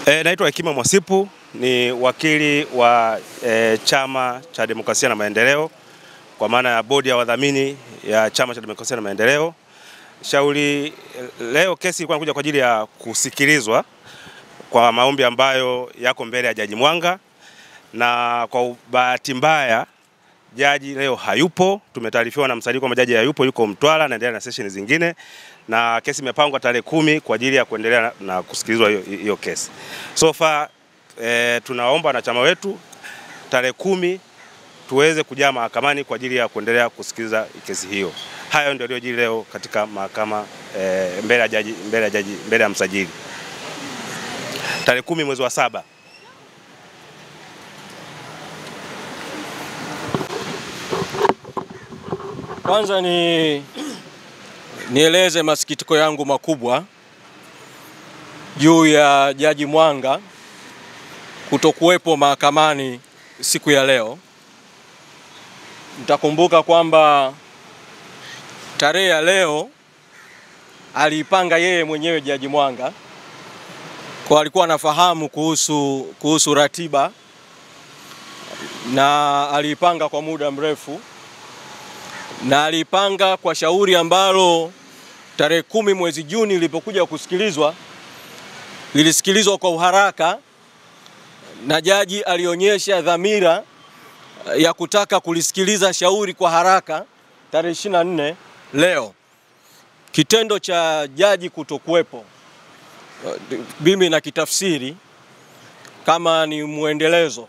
Naitwa Hekima Mwasipu, ni wakili wa Chama cha Demokrasia na Maendeleo, kwa maana ya bodi ya wadhamini ya Chama cha Demokrasia na Maendeleo. Shauri leo kesi ilikuwa inakuja kwa ajili ya kusikilizwa kwa maombi ambayo yako mbele ya Jaji Mwanga, na kwa bahati mbaya jaji leo hayupo. Tumetaarifiwa na msajili kwamba jaji hayupo, yuko Mtwara anaendelea na session zingine, na kesi imepangwa tarehe 10 kwa ajili ya kuendelea na kusikilizwa hiyo kesi. So far tunaomba wanachama wetu tarehe 10 tuweze kujaa mahakamani kwa ajili ya kuendelea kusikiliza kesi hiyo. Hayo ndio yaliyojiri leo katika mahakama mbele ya msajili tarehe 10 mwezi wa 7. Kwanza nieleze masikitiko yangu makubwa juu ya Jaji Mwanga kutokuwepo mahakamani siku ya leo. Mtakumbuka kwamba tarehe ya leo aliipanga yeye mwenyewe Jaji Mwanga, kwa alikuwa anafahamu kuhusu ratiba na aliipanga kwa muda mrefu, na alipanga kwa shauri ambalo tarehe 10 mwezi Juni lilipokuja kusikilizwa, lilisikilizwa kwa uharaka, na jaji alionyesha dhamira ya kutaka kulisikiliza shauri kwa haraka tarehe 24 leo. Kitendo cha jaji kutokuwepo, mimi na kitafsiri kama ni muendelezo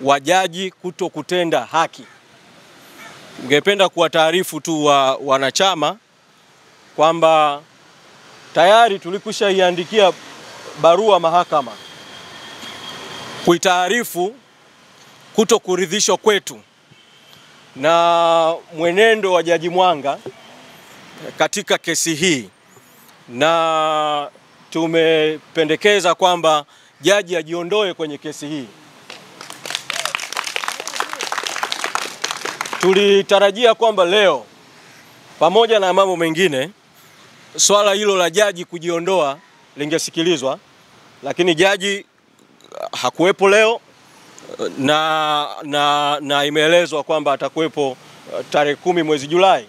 wa jaji kutokutenda haki. Ningependa kuwataarifu tu wanachama kwamba tayari tulikwishaiandikia barua mahakama kuitaarifu kutokuridhishwa kwetu na mwenendo wa Jaji Mwanga katika kesi hii, na tumependekeza kwamba jaji ajiondoe kwenye kesi hii. Tulitarajia kwamba leo, pamoja na mambo mengine, swala hilo la jaji kujiondoa lingesikilizwa, lakini jaji hakuwepo leo, na imeelezwa kwamba atakuwepo tarehe 10 mwezi Julai.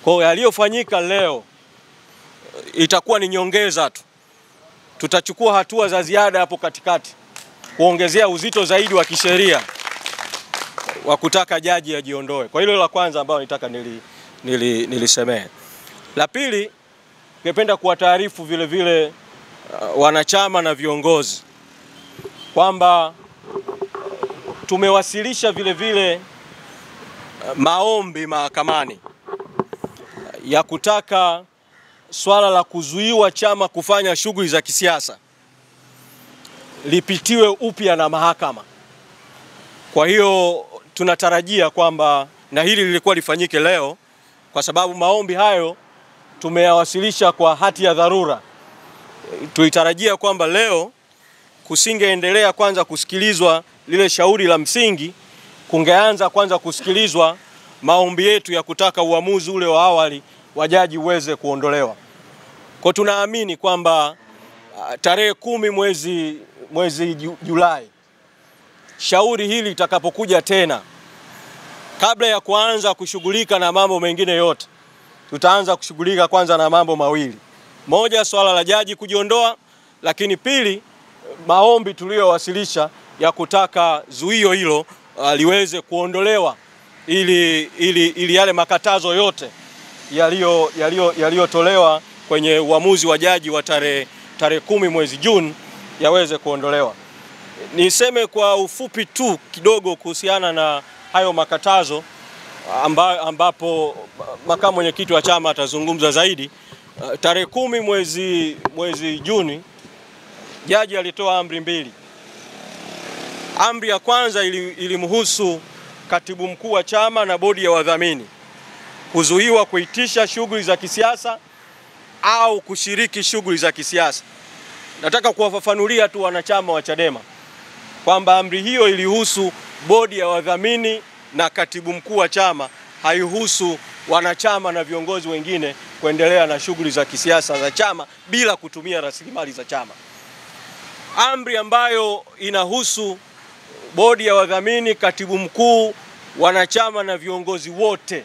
Kwa hiyo yaliyofanyika leo itakuwa ni nyongeza tu. Tutachukua hatua za ziada hapo katikati kuongezea uzito zaidi wa kisheria wa kutaka jaji ajiondoe. Kwa hilo la kwanza ambalo nitaka nilisemee. La pili, ningependa kuwataarifu vile vile wanachama na viongozi kwamba tumewasilisha vile vile maombi mahakamani ya kutaka swala la kuzuiwa chama kufanya shughuli za kisiasa lipitiwe upya na mahakama. Kwa hiyo tunatarajia kwamba, na hili lilikuwa lifanyike leo, kwa sababu maombi hayo tumeyawasilisha kwa hati ya dharura. Tulitarajia kwamba leo kusingeendelea kwanza kusikilizwa lile shauri la msingi, kungeanza kwanza kusikilizwa maombi yetu ya kutaka uamuzi ule wa awali wa jaji uweze kuondolewa. Kwa tunaamini kwamba tarehe 10 mwezi Julai, shauri hili litakapokuja tena, kabla ya kuanza kushughulika na mambo mengine yote, tutaanza kushughulika kwanza na mambo mawili. Moja, swala la jaji kujiondoa, lakini pili, maombi tuliyowasilisha ya kutaka zuio hilo liweze kuondolewa ili yale makatazo yote yaliyotolewa kwenye uamuzi wa jaji wa tarehe 10 mwezi Juni yaweze kuondolewa. Niseme kwa ufupi tu kidogo kuhusiana na hayo makatazo ambapo makamu mwenyekiti wa chama atazungumza zaidi. Tarehe 10 mwezi Juni jaji alitoa amri mbili. Amri ya kwanza ilimhusu katibu mkuu wa chama na bodi ya wadhamini kuzuiwa kuitisha shughuli za kisiasa au kushiriki shughuli za kisiasa. Nataka kuwafafanulia tu wanachama wa Chadema kwamba amri hiyo ilihusu bodi ya wadhamini na katibu mkuu wa chama, haihusu wanachama na viongozi wengine kuendelea na shughuli za kisiasa za chama bila kutumia rasilimali za chama. amri ambayo inahusu bodi ya wadhamini, katibu mkuu, wanachama na viongozi wote.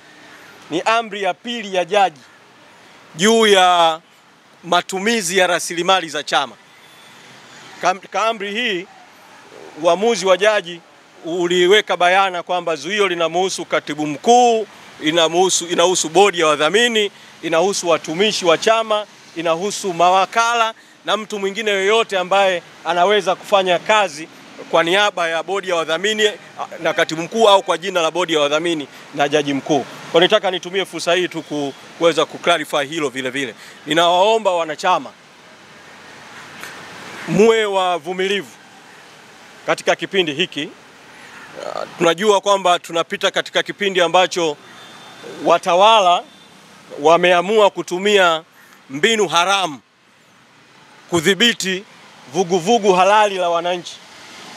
Ni amri ya pili ya jaji juu ya matumizi ya rasilimali za chama. Amri hii, uamuzi wa jaji uliweka bayana kwamba zuio linamhusu katibu mkuu, inahusu bodi ya wadhamini, inahusu watumishi wa chama, inahusu mawakala na mtu mwingine yoyote ambaye anaweza kufanya kazi kwa niaba ya bodi ya wadhamini na katibu mkuu au kwa jina la bodi ya wadhamini na jaji mkuu. Kwa nitaka nitumie fursa hii tu kuweza kuclarify hilo vile vile. Ninawaomba wanachama muwe wavumilivu katika kipindi hiki. Tunajua kwamba tunapita katika kipindi ambacho watawala wameamua kutumia mbinu haramu kudhibiti vuguvugu halali la wananchi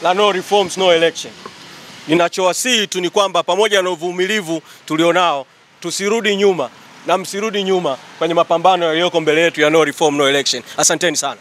la no reforms no election. Ninachowasihi tu ni kwamba pamoja na uvumilivu tulionao, tusirudi nyuma na msirudi nyuma kwenye mapambano yaliyoko mbele yetu ya no reform no election. Asanteni sana.